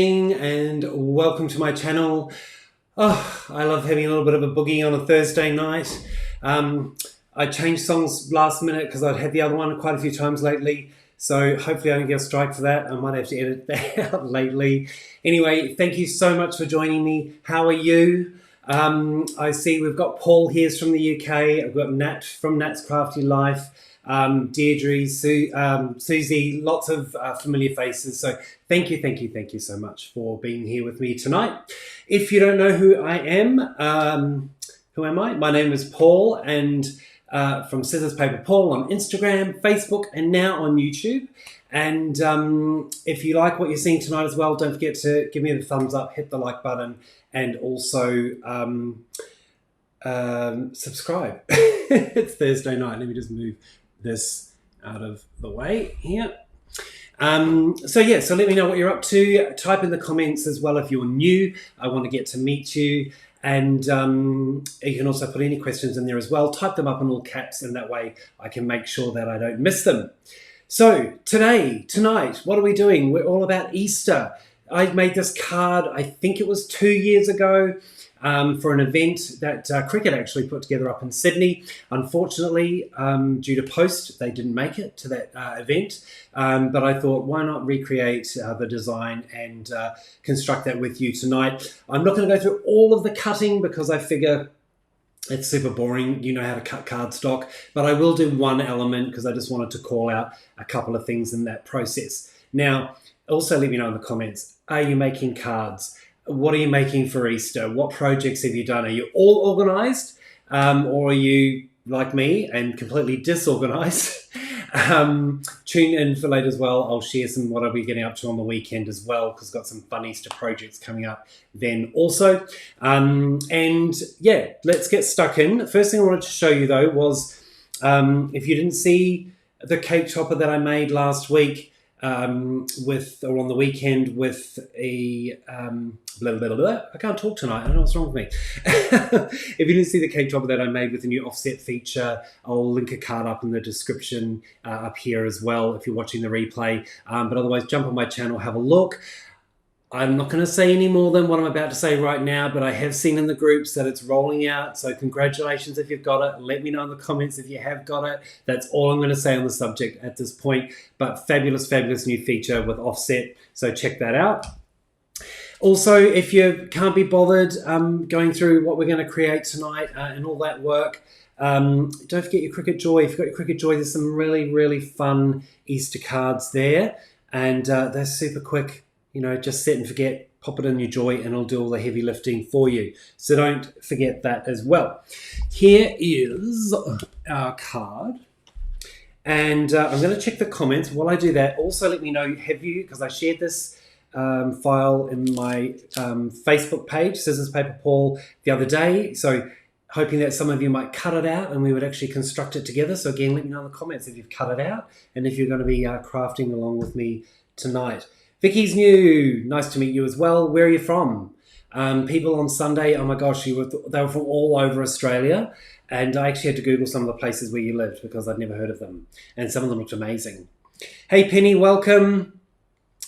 And welcome to my channel. Oh, I love having a little bit of a boogie on a Thursday night. I changed songs last minute because I'd had the other one quite a few times lately, so hopefully I don't get a strike for that. I might have to edit that out lately. Anyway, thank you so much for joining me. How are you? I see we've got Paul here from the UK. I've got Nat from Nat's Crafty Life. Deirdre, Susie, lots of familiar faces. So thank you so much for being here with me tonight. If you don't know who I am, who am I? My name is Paul, and from Scissors Paper Paul on Instagram, Facebook, and now on YouTube. And if you like what you're seeing tonight as well, don't forget to give me the thumbs up, hit the like button, and also subscribe. It's Thursday night. Let me just move this out of the way here. So let me know what you're up to. Type in the comments as well if you're new. I want to get to meet you. And you can also put any questions in there as well. Type them up in all caps, and that way I can make sure that I don't miss them. So tonight, what are we doing? We're all about Easter. I made this card, I think it was 2 years ago, for an event that Cricut actually put together up in Sydney. Unfortunately, due to post, they didn't make it to that event. But I thought, why not recreate the design and construct that with you tonight? I'm not going to go through all of the cutting because I figure it's super boring. You know how to cut cardstock. But I will do one element because I just wanted to call out a couple of things in that process. Now, also let me know in the comments, are you making cards? What are you making for Easter? What projects have you done? Are you all organized? Or are you like me and completely disorganized? Tune in for later as well. I'll share some what I'll be getting up to on the weekend as well, because I've got some fun Easter projects coming up then also. And yeah, let's get stuck in. First thing I wanted to show you though was, if you didn't see the cake topper that I made last week, on the weekend with a I can't talk tonight. I don't know what's wrong with me. If you didn't see the cake topper that I made with the new offset feature, I'll link a card up in the description up here as well if you're watching the replay. But otherwise, jump on my channel, have a look. I'm not going to say any more than what I'm about to say right now, but I have seen in the groups that it's rolling out. So congratulations if you've got it. Let me know in the comments if you have got it. That's all I'm going to say on the subject at this point. But fabulous, fabulous new feature with offset. So check that out. Also, if you can't be bothered going through what we're going to create tonight and all that work, don't forget your Cricut Joy. If you've got your Cricut Joy, there's some really, really fun Easter cards there. And they're super quick. You know, just set and forget, pop it in your Joy, and it'll do all the heavy lifting for you. So don't forget that as well. Here is our card. And I'm going to check the comments. While I do that, also let me know, have you, because I shared this file in my Facebook page, Scissors Paper Paul, the other day. So hoping that some of you might cut it out and we would actually construct it together. So again, let me know in the comments if you've cut it out and if you're going to be crafting along with me tonight. Vicky's new. Nice to meet you as well. Where are you from? People on Sunday, oh my gosh, they were from all over Australia. And I actually had to Google some of the places where you lived because I'd never heard of them. And some of them looked amazing. Hey, Penny, welcome.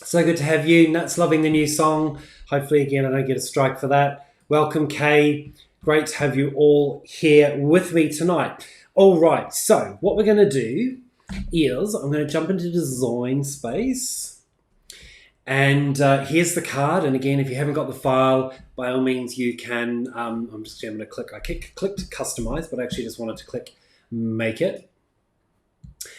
So good to have you. Nuts loving the new song. Hopefully, again, I don't get a strike for that. Welcome, Kay. Great to have you all here with me tonight. All right, so what we're going to do is I'm going to jump into Design Space. And here's the card. And again, if you haven't got the file, by all means you can. I'm going to click. I clicked customize, but I actually just wanted to click make it.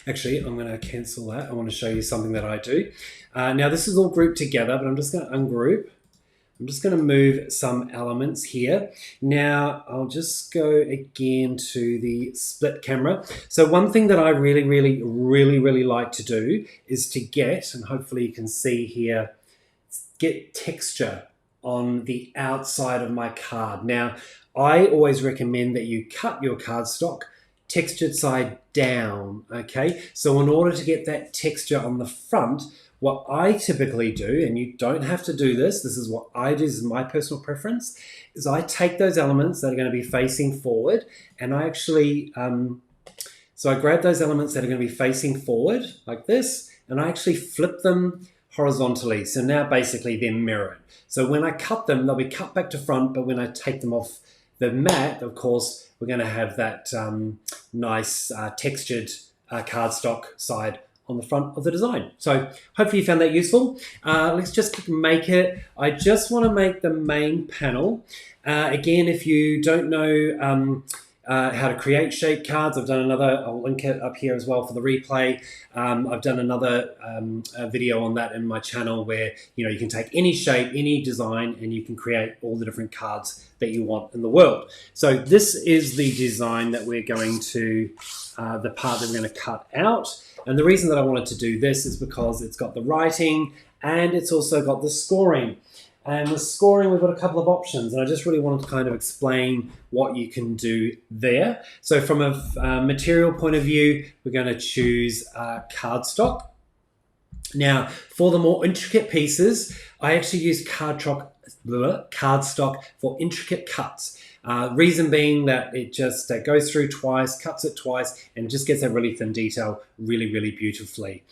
Actually, I'm going to cancel that. I want to show you something that I do. Now this is all grouped together, but I'm just going to ungroup. I'm just going to move some elements here. Now I'll just go again to the split camera. So one thing that I really like to do is to get, and hopefully you can see here, get texture on the outside of my card. Now I always recommend that you cut your cardstock textured side down, okay? So in order to get that texture on the front, what I typically do, and you don't have to do this, this is what I do, this is my personal preference, is I take those elements that are going to be facing forward and I actually, so I grab those elements that are going to be facing forward like this, and I actually flip them horizontally. So now basically they're mirrored. So when I cut them, they'll be cut back to front, but when I take them off the mat, of course, we're going to have that nice textured cardstock side on the front of the design. So hopefully you found that useful. Let's just make it. I just want to make the main panel. Again, if you don't know how to create shape cards, I've done another, I'll link it up here as well for the replay. I've done another video on that in my channel where you can take any shape, any design, and you can create all the different cards that you want in the world. So this is the design that we're going to, the part that we're going to cut out. And the reason that I wanted to do this is because it's got the writing and it's also got the scoring. And the scoring, we've got a couple of options, and I just really wanted to kind of explain what you can do there. So from a material point of view, we're going to choose cardstock. Now, for the more intricate pieces, I actually use cardstock for intricate cuts. Reason being that it just goes through twice, cuts it twice, and just gets that really thin detail really, really beautifully.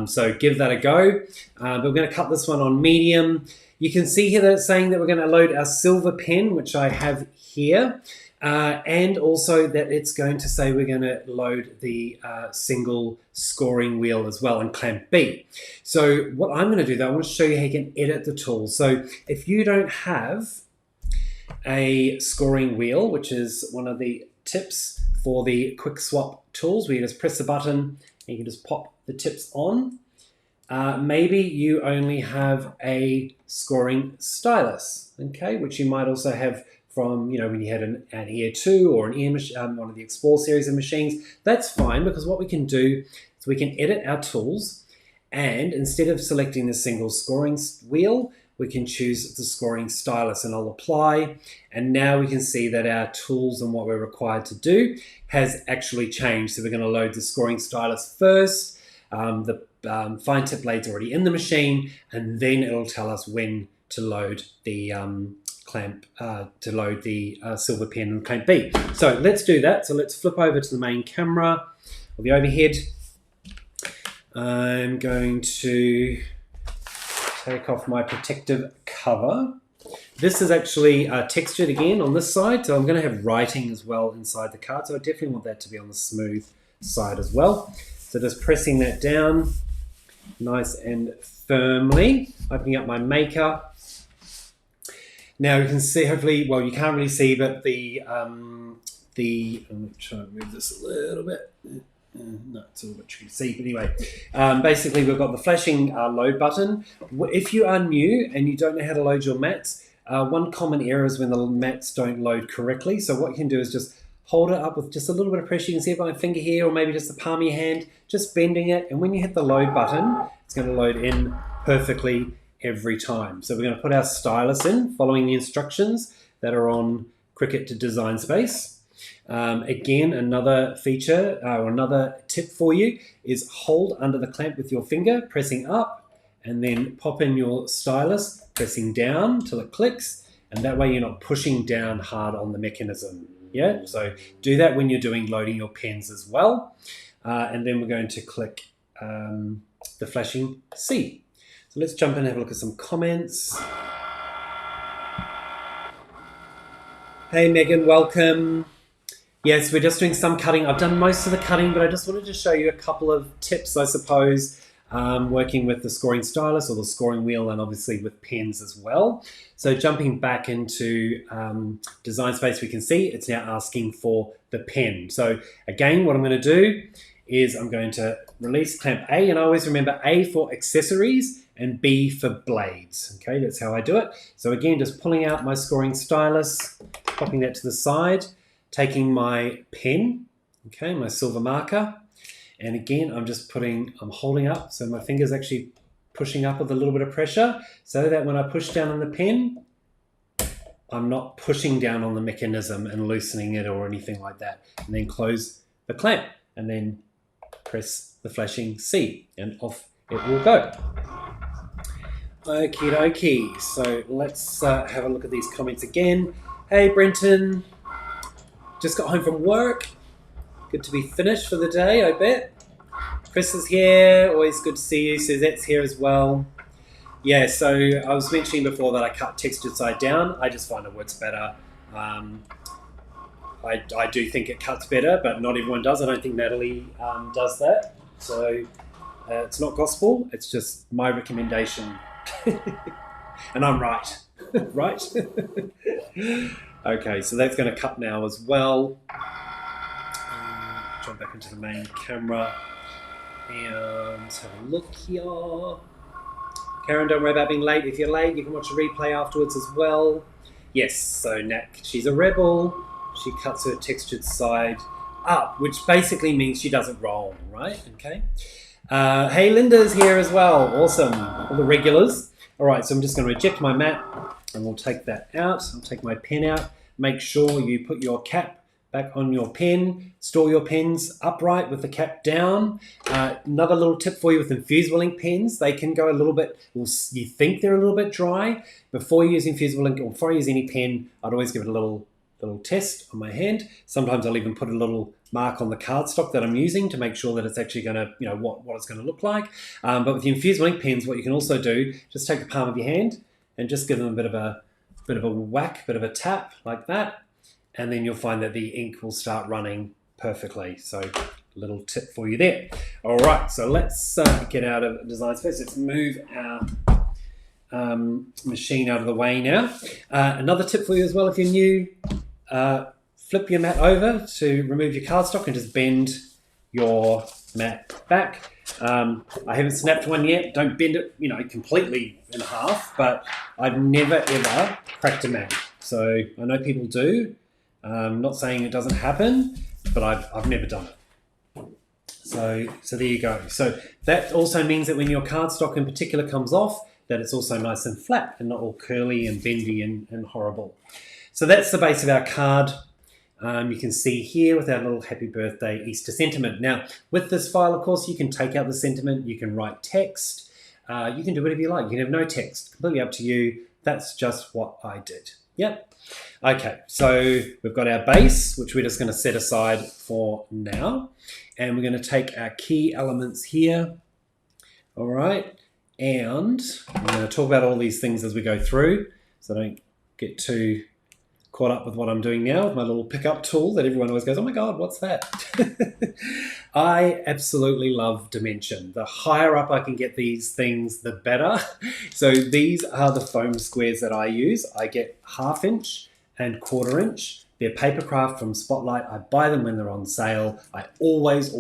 So give that a go. But we're going to cut this one on medium. You can see here that it's saying that we're going to load our silver pen, which I have here, and also that it's going to say we're going to load the single scoring wheel as well and clamp B. So what I'm going to do though, I want to show you how you can edit the tools. So if you don't have a scoring wheel, which is one of the tips for the quick swap tools, where you just press the button and you can just pop the tips on. Maybe you only have a scoring stylus, okay, which you might also have from, when you had an ER2 or an one of the Explore series of machines. That's fine, because what we can do is we can edit our tools, and instead of selecting the single scoring wheel, we can choose the scoring stylus, and I'll apply. And now we can see that our tools and what we're required to do has actually changed. So we're going to load the scoring stylus first. The fine tip blade's already in the machine, and then it'll tell us when to load the clamp, to load the silver pen and clamp B. So let's do that. So let's flip over to the main camera or the overhead. I'm going to take off my protective cover. This is actually textured again on this side, so I'm going to have writing as well inside the card. So I definitely want that to be on the smooth side as well. So just pressing that down nice and firmly, opening up my maker. Now you can see, hopefully, well, you can't really see, but I'm trying to move this a little bit. No, it's a little bit tricky to see, but anyway, basically we've got the flashing load button. If you are new and you don't know how to load your mats, one common error is when the mats don't load correctly. So what you can do is just hold it up with just a little bit of pressure. You can see it by my finger here, or maybe just the palm of your hand, just bending it. And when you hit the load button, it's going to load in perfectly every time. So we're going to put our stylus in, following the instructions that are on Cricut Design Space. Again, another feature or another tip for you is hold under the clamp with your finger, pressing up, and then pop in your stylus, pressing down till it clicks. And that way you're not pushing down hard on the mechanism. Yeah, so do that when you're doing loading your pens as well. And then we're going to click the flashing C. So let's jump in and have a look at some comments. Hey Megan, welcome. Yes, we're just doing some cutting. I've done most of the cutting, but I just wanted to show you a couple of tips, I suppose, working with the scoring stylus or the scoring wheel, and obviously with pens as well. So jumping back into Design Space, we can see it's now asking for the pen. So again, what I'm going to do is I'm going to release clamp A, and I always remember A for accessories and B for blades. Okay, that's how I do it. So again, just pulling out my scoring stylus, popping that to the side, taking my pen, okay, my silver marker, and again, I'm holding up, so my finger's actually pushing up with a little bit of pressure, so that when I push down on the pen, I'm not pushing down on the mechanism and loosening it or anything like that. And then close the clamp, and then press the flashing C, and off it will go. Okie dokie, so let's have a look at these comments again. Hey Brenton, just got home from work. Good to be finished for the day, I bet. Chris is here, always good to see you. Suzette's here as well. Yeah, so I was mentioning before that I cut textured side down. I just find it works better. Um, I do think it cuts better, but not everyone does. I don't think Natalie does that. So it's not gospel. It's just my recommendation. And I'm right. Right? Okay, so that's going to cut now as well. Jump back into the main camera. And let's have a look here. Karen, don't worry about being late. If you're late, you can watch a replay afterwards as well. Yes, so Nat, she's a rebel. She cuts her textured side up, which basically means she does it wrong, right? Okay. Hey, Linda's here as well. Awesome. All the regulars. All right, so I'm just going to eject my mat, and we'll take that out. I'll take my pen out. Make sure you put your cap back on your pen. Store your pens upright with the cap down. Another little tip for you with infusible ink pens, they can go a little bit, you think they're a little bit dry. Before you use infusible ink or before I use any pen, I'd always give it a little test on my hand. Sometimes I'll even put a little mark on the cardstock that I'm using to make sure that it's actually going to, what it's going to look like. But with the infusible ink pens, what you can also do, just take the palm of your hand and just give them a bit of a whack, bit of a tap like that. And then you'll find that the ink will start running perfectly. So a little tip for you there. All right, so let's get out of Design Space. Let's move our machine out of the way now. Another tip for you as well, if you're new, flip your mat over to remove your cardstock and just bend your mat back. I haven't snapped one yet. Don't bend it, completely in half, but I've never ever cracked a mat. So I know people do. I'm not saying it doesn't happen, but I've never done it. So there you go. So that also means that when your cardstock in particular comes off, that it's also nice and flat and not all curly and bendy and horrible. So that's the base of our card. You can see here with our little happy birthday Easter sentiment. Now, with this file, of course, you can take out the sentiment, you can write text, you can do whatever you like. You can have no text, completely up to you. That's just what I did. Yep. Okay, so we've got our base, which we're just going to set aside for now. And we're going to take our key elements here. All right. And I'm going to talk about all these things as we go through, so I don't get too caught up with what I'm doing now with my little pickup tool that everyone always goes, oh my God, what's that? I absolutely love dimension. The higher up I can get these things, the better. So these are the foam squares that I use. I get 1/2 inch and 1/4 inch. They're Papercraft from Spotlight. I buy them when they're on sale. I always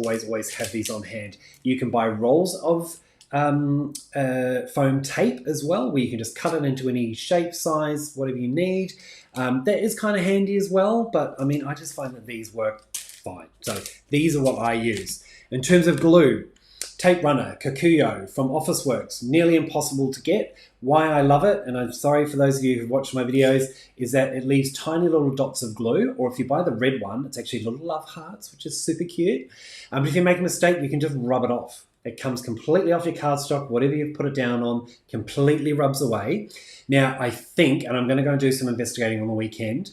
have these on hand. You can buy rolls of foam tape as well, where you can just cut it into any shape, size, whatever you need. That is kind of handy as well, but I mean, I just find that these work fine. So these are what I use. In terms of glue, Tape Runner, Kikuyo from Officeworks, nearly impossible to get. Why I love it, and I'm sorry for those of you who've watched my videos, is that it leaves tiny little dots of glue, or if you buy the red one, it's actually little love hearts, which is super cute. But if you make a mistake, you can just rub it off. It comes completely off your cardstock. Whatever you've put it down on completely rubs away. Now, I think, and I'm going to go and do some investigating on the weekend,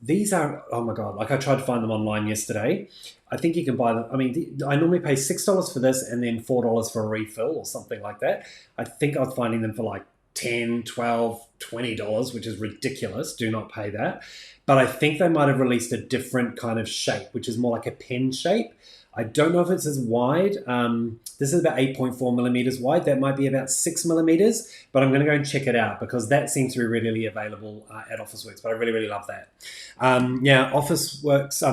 these are, oh my God, like I tried to find them online yesterday. I think you can buy them. I mean, I normally pay $6 for this and then $4 for a refill or something like that. I think I was finding them for like $10, $12, $20, which is ridiculous. Do not pay that. But I think they might have released a different kind of shape, which is more like a pen shape. I don't know if it's as wide. This is about 8.4 millimeters wide. That might be about 6 millimeters, but I'm going to go and check it out because that seems to be readily available at Officeworks, but I really love that. Now, Officeworks,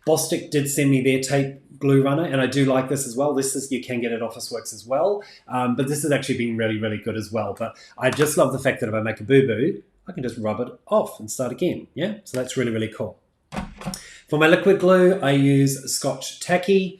Bostik did send me their tape glue runner, and I do like this as well. This is, you can get at Officeworks as well, but this has actually been really good as well. But I just love the fact that if I make a boo-boo, I can just rub it off and start again. Yeah, so that's really cool. For my liquid glue, I use Scotch Tacky.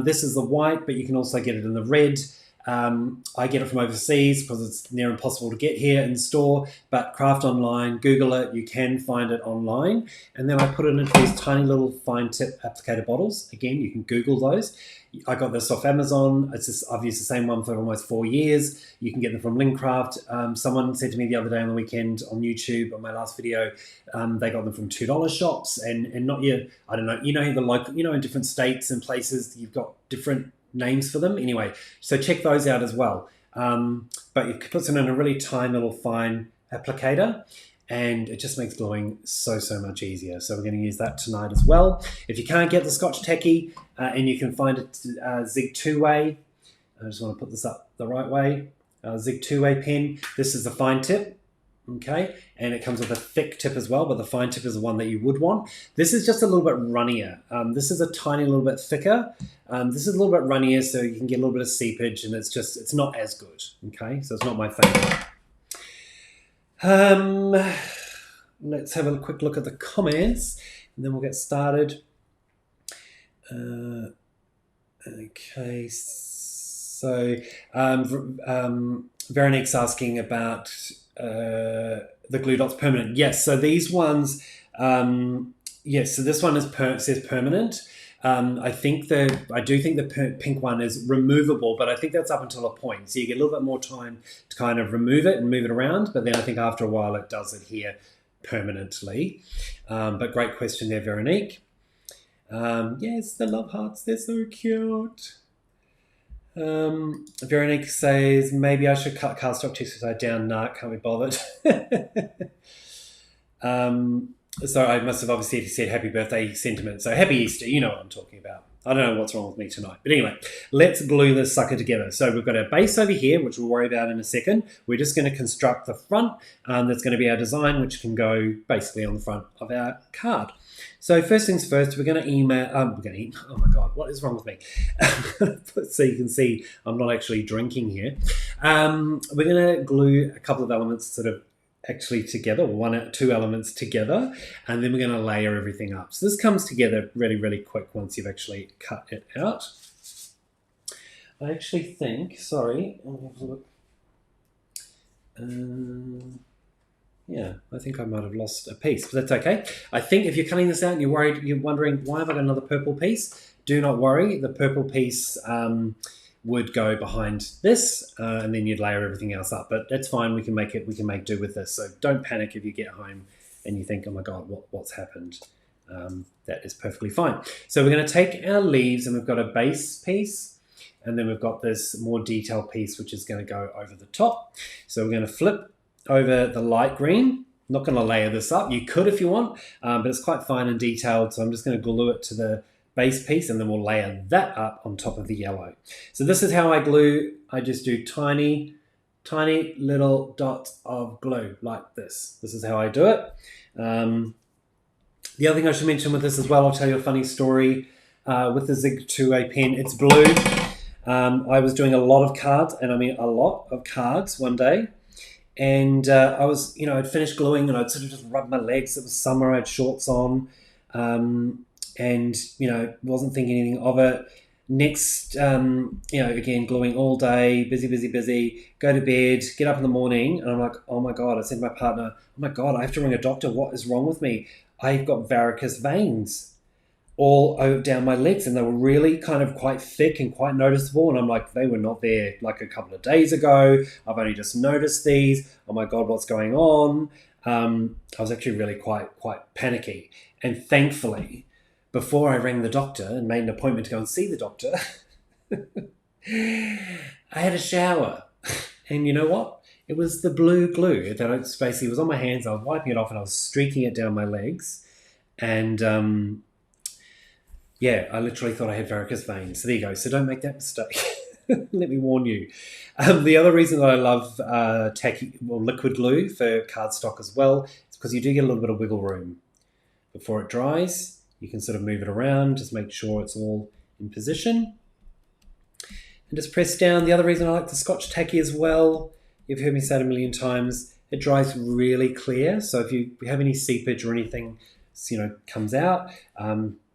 This is the white, but you can also get it in the red. I get it from overseas because it's near impossible to get here in store, but craft online, Google it, you can find it online. And then I put it into these tiny little fine tip applicator bottles. Again, you can Google those. I got this off Amazon. I've used the same one for almost 4 years. You can get them from Linkcraft. Someone said to me the other day on the weekend on YouTube on my last video, they got them from $2 shops and not your, I don't know, the local, in different states and places, you've got different names for them. Anyway, so check those out as well. but it puts it in a really tiny little fine applicator, and it just makes gluing so much easier. So we're going to use that tonight as well. If you can't get the Scotch Tacky and you can find it Zig 2-way, I just want to put this up the right way, Zig 2-way pen. This is the fine tip, okay? And it comes with a thick tip as well, but the fine tip is the one that you would want. This is just a little bit runnier. This is a tiny little bit thicker. This is a little bit runnier, so you can get a little bit of seepage, and it's not as good, okay? So it's not my favorite. Let's have a quick look at the comments, and then we'll get started. Okay, so Veronique's asking about the glue dots permanent. Yes, so these ones, yes, so this one says permanent. I do think the pink one is removable, but I think that's up until a point. So you get a little bit more time to kind of remove it and move it around, but then I think after a while it does adhere permanently. But great question there, Veronique. Yes, the love hearts, they're so cute. Veronique says, maybe I should cut cardstock textile down. Nah, can't be bothered. So I must have obviously said happy birthday sentiment. So happy Easter, you know what I'm talking about. I don't know what's wrong with me tonight. But anyway, let's glue this sucker together. So we've got our base over here, which we'll worry about in a second. We're just going to construct the front. That's going to be our design, which can go basically on the front of our card. So first things first, we're going to email, oh my God, what is wrong with me? So you can see I'm not actually drinking here. We're going to glue a couple of elements sort of actually together, two elements together, and then we're going to layer everything up. So this comes together really quick once you've actually cut it out. I actually think, sorry, I'll have a look. Yeah, I think I might have lost a piece, but that's okay. I think if you're cutting this out and you're wondering, why have I got another purple piece? Do not worry, the purple piece would go behind this, and then you'd layer everything else up. But that's fine. We can make do with this. So don't panic if you get home and you think, oh my God, what's happened? That is perfectly fine. So we're going to take our leaves, and we've got a base piece, and then we've got this more detailed piece, which is going to go over the top. So we're going to flip over the light green. I'm not going to layer this up. You could if you want, but it's quite fine and detailed. So I'm just going to glue it to the base piece, and then we'll layer that up on top of the yellow. So this is how I glue. I just do tiny little dots of glue like this. This is how I do it. The other thing I should mention with this as well, I'll tell you a funny story with the Zig 2-way pen. It's blue. I was doing a lot of cards, and I mean a lot of cards one day. And I was, I'd finished gluing, and I'd sort of just rub my legs. It was summer, I had shorts on. And, wasn't thinking anything of it. Next, again, gluing all day, busy, go to bed, get up in the morning, and I'm like, oh my God, I said to my partner, oh my God, I have to ring a doctor. What is wrong with me? I've got varicose veins all over down my legs, and they were really kind of quite thick and quite noticeable. And I'm like, they were not there like a couple of days ago. I've only just noticed these. Oh my God, what's going on? I was actually really quite panicky. And thankfully, before I rang the doctor and made an appointment to go and see the doctor, I had a shower. And you know what? It was the blue glue that basically was on my hands. I was wiping it off, and I was streaking it down my legs. And I literally thought I had varicose veins. So there you go. So don't make that mistake. Let me warn you. The other reason that I love liquid glue for cardstock as well is because you do get a little bit of wiggle room. Before it dries, you can sort of move it around, just make sure it's all in position. And just press down. The other reason I like the Scotch Tacky as well, you've heard me say it a million times, it dries really clear. So if you have any seepage or anything, comes out,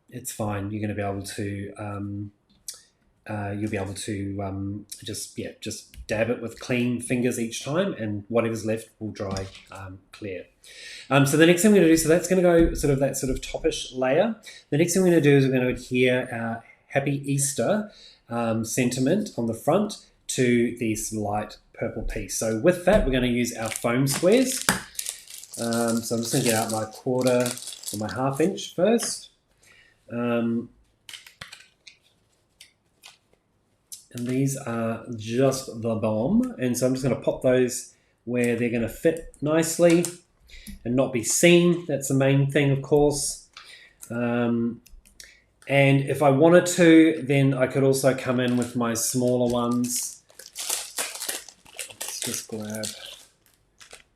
it's fine. You're going to be able to, you'll be able to just dab it with clean fingers each time, and whatever's left will dry clear. So the next thing we're going to do, so that's going to go sort of that sort of toppish layer. The next thing we're going to do is we're going to adhere our Happy Easter sentiment on the front to this light purple piece. So with that, we're going to use our foam squares. So I'm just going to get out my 1/4 or my 1/2 inch first. And these are just the bomb. And so I'm just going to pop those where they're going to fit nicely and not be seen. That's the main thing, of course. And if I wanted to, then I could also come in with my smaller ones. Let's just grab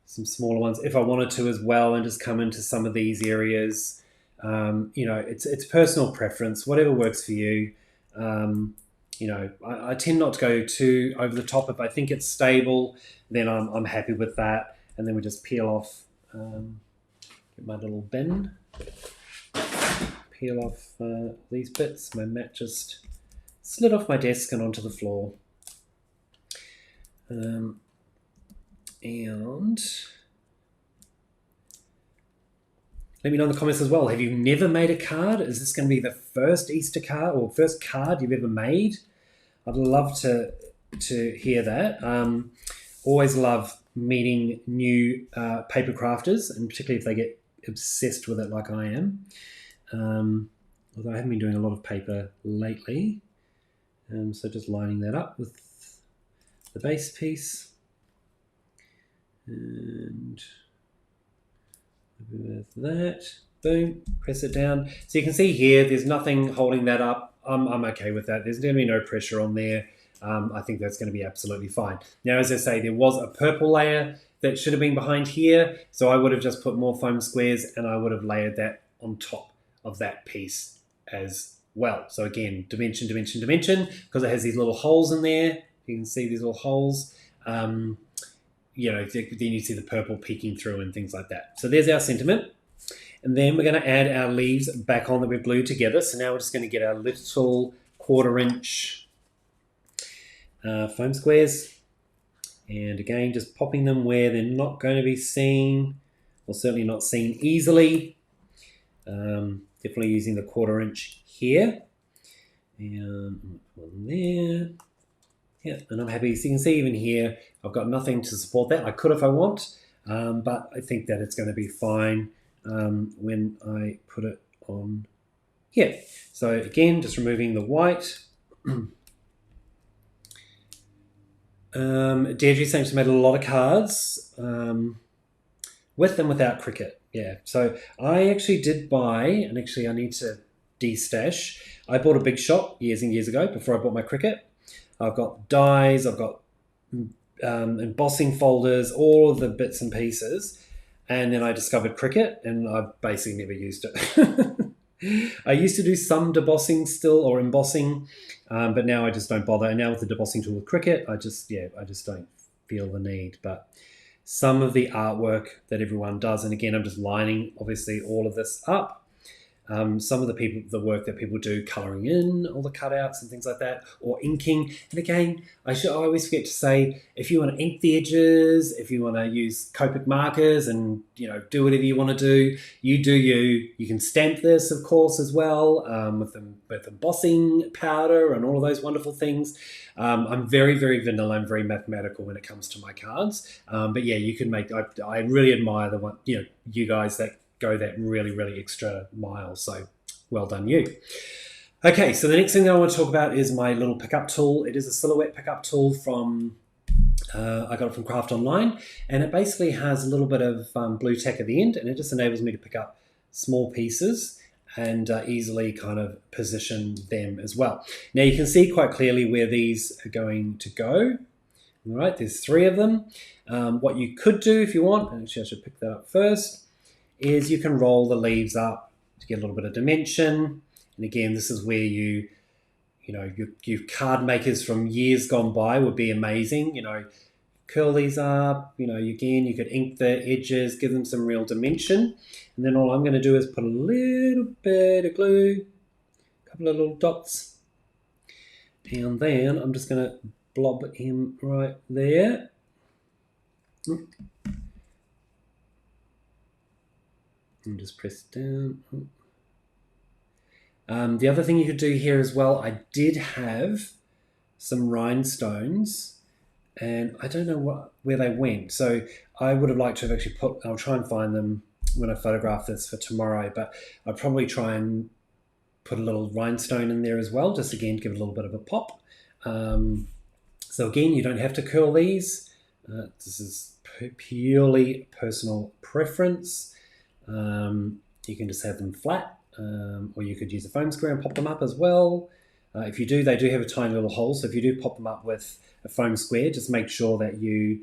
some smaller ones if I wanted to as well, and just come into some of these areas. You know, it's personal preference, whatever works for you. You know, I tend not to go too over the top. If I think it's stable, then I'm happy with that. And then we just peel off, get my little bin, peel off these bits. My mat just slid off my desk and onto the floor. And let me know in the comments as well. Have you never made a card? Is this going to be the first Easter card or first card you've ever made? I'd love to hear that. Always love meeting new paper crafters, and particularly if they get obsessed with it like I am. Although I haven't been doing a lot of paper lately. So just lining that up with the base piece. And with that, boom, press it down. So you can see here, there's nothing holding that up. I'm okay with that. There's going to be no pressure on there. I think that's going to be absolutely fine. Now, as I say, there was a purple layer that should have been behind here. So I would have just put more foam squares and I would have layered that on top of that piece as well. So again, dimension, dimension, dimension, because it has these little holes in there. You can see these little holes. You know, then you see the purple peeking through and things like that. So there's our sentiment. And then we're going to add our leaves back on that we've glued together. So now we're just going to get our little 1/4 inch foam squares. And again, just popping them where they're not going to be seen, or certainly not seen easily. Definitely using the 1/4 inch here. And one there. Yeah, and I'm happy. So you can see even here, I've got nothing to support that. I could if I want, but I think that it's going to be fine when I put it on here. So again, just removing the white. Deirdre's saying she made a lot of cards with and without Cricut. Yeah, so I actually did buy, and actually I need to de-stash. I bought a big shop years and years ago before I bought my Cricut. I've got dies, I've got embossing folders, all of the bits and pieces. And then I discovered Cricut, and I've basically never used it. I used to do some debossing still, or embossing, but now I just don't bother. And now with the debossing tool with Cricut, I just don't feel the need. But some of the artwork that everyone does, and again, I'm just lining, obviously, all of this up. Some of the work that people do, colouring in all the cutouts and things like that, or inking. And again, I always forget to say, if you want to ink the edges, if you want to use Copic markers and, you know, do whatever you want to do, you do you. You can stamp this, of course, as well, with embossing powder and all of those wonderful things. I'm very, very vanilla. I'm very mathematical when it comes to my cards. But yeah, you can make, I really admire the one, you know, you guys that go that really, really extra mile. So well done you. Okay, so the next thing that I want to talk about is my little pickup tool. It is a silhouette pickup tool from, I got it from Craft Online, and it basically has a little bit of blue tack at the end, and it just enables me to pick up small pieces and easily kind of position them as well. Now you can see quite clearly where these are going to go. All right, there's 3 of them. What you could do if you want, and actually I should pick that up first, is you can roll the leaves up to get a little bit of dimension. And again, this is where you know, your card makers from years gone by would be amazing. You know, curl these up, you know, again, you could ink the edges, give them some real dimension. And then all I'm going to do is put a little bit of glue, a couple of little dots. And then I'm just going to blob him right there. And just press down. The other thing you could do here as well, I did have some rhinestones, and I don't know where they went. So I would have liked to have actually I'll try and find them when I photograph this for tomorrow, but I'll probably try and put a little rhinestone in there as well, just again, give it a little bit of a pop. So again, you don't have to curl these. This is purely personal preference. You can just have them flat, or you could use a foam square and pop them up as well. If you do, they do have a tiny little hole. So if you do pop them up with a foam square, just make sure that you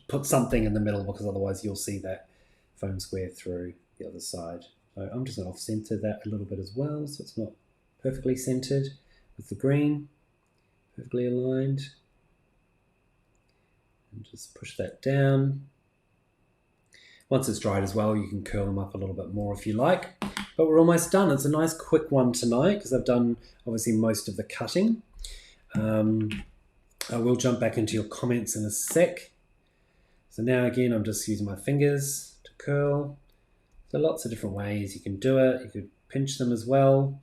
put something in the middle, because otherwise you'll see that foam square through the other side. So I'm just going to off-center that a little bit as well, so it's not perfectly centered with the green, perfectly aligned. And just push that down. Once it's dried as well, you can curl them up a little bit more if you like. But we're almost done. It's a nice quick one tonight because I've done obviously most of the cutting. I will jump back into your comments in a sec. So now again, I'm just using my fingers to curl. So lots of different ways you can do it. You could pinch them as well,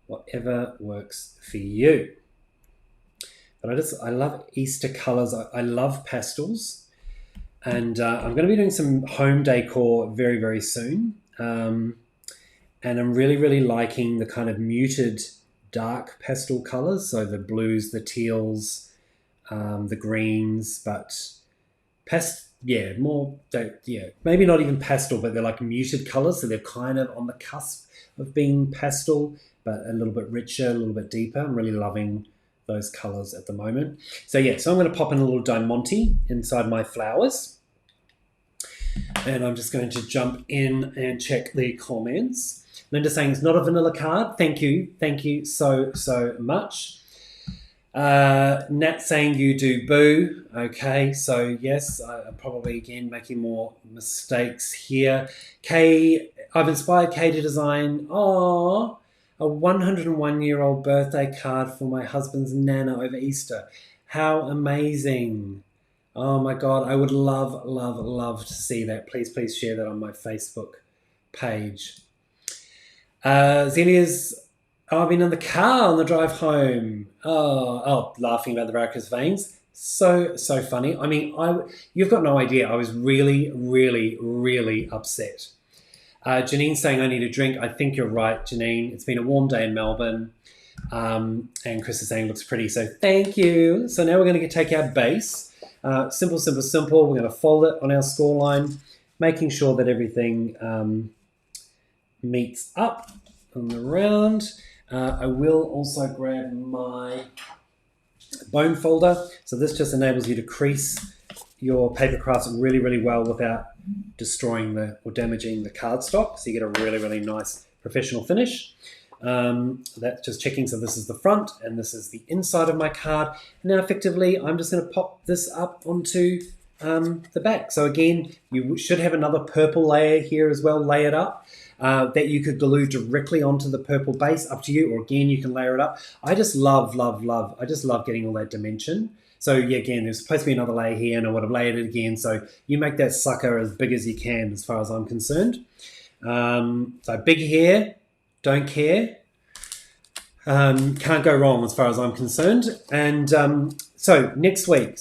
whatever works for you. But I love Easter colors. I love pastels. And I'm going to be doing some home decor very, very soon. And I'm really, really liking the kind of muted dark pastel colors. So the blues, the teals, the greens, but maybe not even pastel, but they're like muted colors. So they're kind of on the cusp of being pastel, but a little bit richer, a little bit deeper. I'm really loving those colors at the moment. So so I'm going to pop in a little diamante inside my flowers. And I'm just going to jump in and check the comments. Linda saying it's not a vanilla card. Thank you so much. Nat saying you do boo. Okay, so yes, I'm probably again making more mistakes here. Kay, I've inspired Kay to design a 101-year-old birthday card for my husband's nana over Easter. How amazing. Oh my God, I would love to see that. Please share that on my Facebook page. Zelia's, I've been in the car on the drive home. Laughing about the varicose veins. So funny. I mean, you've got no idea. I was really upset. Janine saying I need a drink. I think you're right, Janine. It's been a warm day in Melbourne. And Chris is saying looks pretty. So thank you. So now we're going to take our base. Simple. We're going to fold it on our score line, making sure that everything meets up on the round. I will also grab my bone folder. So this just enables you to crease your paper crafts really well without destroying or damaging the cardstock. So you get a really nice professional finish. That's just checking. So this is the front and this is the inside of my card. Now effectively, I'm just going to pop this up onto the back. So again, you should have another purple layer here as well, layered up. That you could glue directly onto the purple base, up to you, or again you can layer it up. I just love I just love getting all that dimension. So yeah, again, there's supposed to be another layer here and I would have layered it again. So you make that sucker as big as you can as far as I'm concerned. So big here, don't care. Can't go wrong as far as I'm concerned. And so next week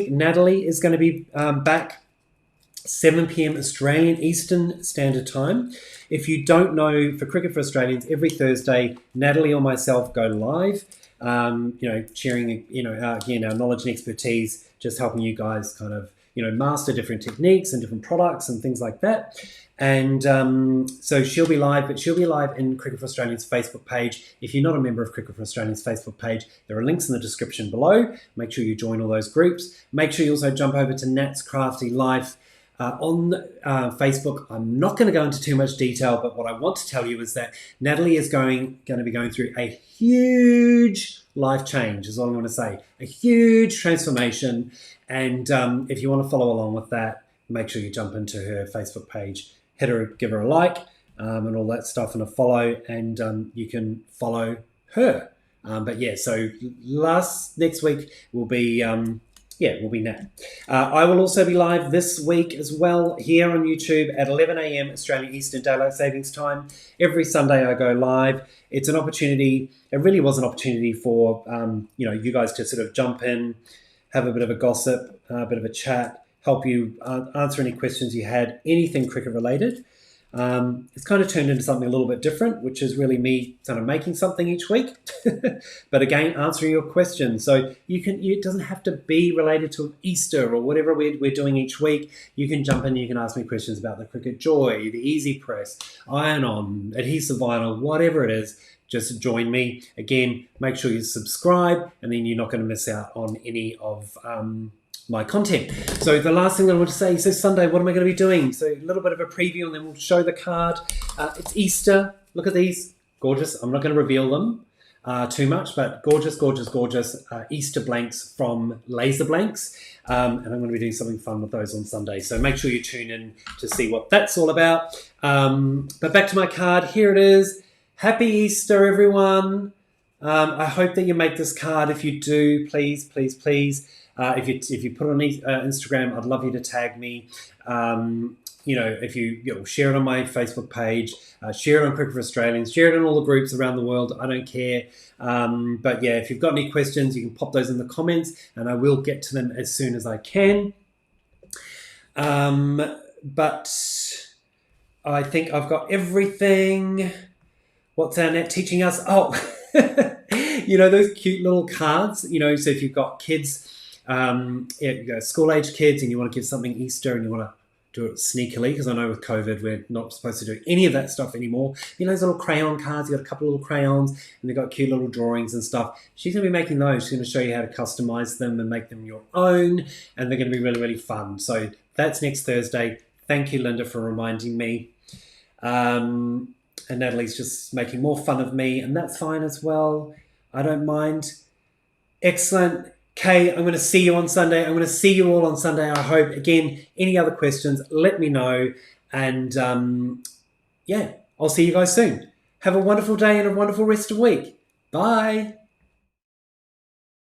Natalie is going to be back 7 p.m. Australian Eastern Standard Time. If you don't know, for Cricut for Australians, every Thursday, Natalie or myself go live, sharing, again, our knowledge and expertise, just helping you guys kind of, master different techniques and different products and things like that. And so she'll be live, but she'll be live in Cricut for Australians Facebook page. If you're not a member of Cricut for Australians Facebook page, there are links in the description below. Make sure you join all those groups. Make sure you also jump over to Nat's Crafty Life on Facebook. I'm not going to go into too much detail, but what I want to tell you is that Natalie is going to be going through a huge life change, is all I'm going to say. A huge transformation. And if you want to follow along with that, make sure you jump into her Facebook page, give her a like, and all that stuff, and a follow, and you can follow her. But yeah, so next week will be Nat. I will also be live this week as well here on YouTube at 11 a.m. Australian Eastern Daylight Savings Time. Every Sunday I go live. It's an opportunity. It really was an opportunity for you guys to sort of jump in, have a bit of a gossip, a bit of a chat, help you answer any questions you had, anything Cricut related. It's kind of turned into something a little bit different, which is really me kind of making something each week. But again, answering your questions. So it doesn't have to be related to Easter or whatever we're doing each week. You can jump in, you can ask me questions about the Cricut Joy, the Easy Press, iron-on, adhesive vinyl, whatever it is. Just join me. Again, make sure you subscribe, and then you're not going to miss out on any of my content. So the last thing I want to say, so Sunday, what am I going to be doing? So a little bit of a preview, and then we'll show the card. It's Easter. Look at these. Gorgeous. I'm not going to reveal them too much, but gorgeous, gorgeous, gorgeous Easter blanks from Laser Blanks. And I'm going to be doing something fun with those on Sunday. So make sure you tune in to see what that's all about. But back to my card. Here it is. Happy Easter, everyone. I hope that you make this card. If you do, please, please, please. If you put it on Instagram, I'd love you to tag me. If you share it on my Facebook page, share it on Cricut for Australians, share it in all the groups around the world. I don't care. But yeah, if you've got any questions, you can pop those in the comments, and I will get to them as soon as I can. But I think I've got everything. What's our net teaching us? Oh, those cute little cards, so if you've got kids, school-age kids, and you want to give something Easter and you want to do it sneakily, because I know with COVID, we're not supposed to do any of that stuff anymore. Those little crayon cards, you've got a couple of little crayons, and they've got cute little drawings and stuff. She's going to be making those. She's going to show you how to customize them and make them your own, and they're going to be really, really fun. So that's next Thursday. Thank you, Linda, for reminding me. And Natalie's just making more fun of me, and that's fine as well. I don't mind. Excellent. Kay, I'm going to see you on Sunday. I'm going to see you all on Sunday, I hope. Again, any other questions, let me know. And I'll see you guys soon. Have a wonderful day and a wonderful rest of the week. Bye.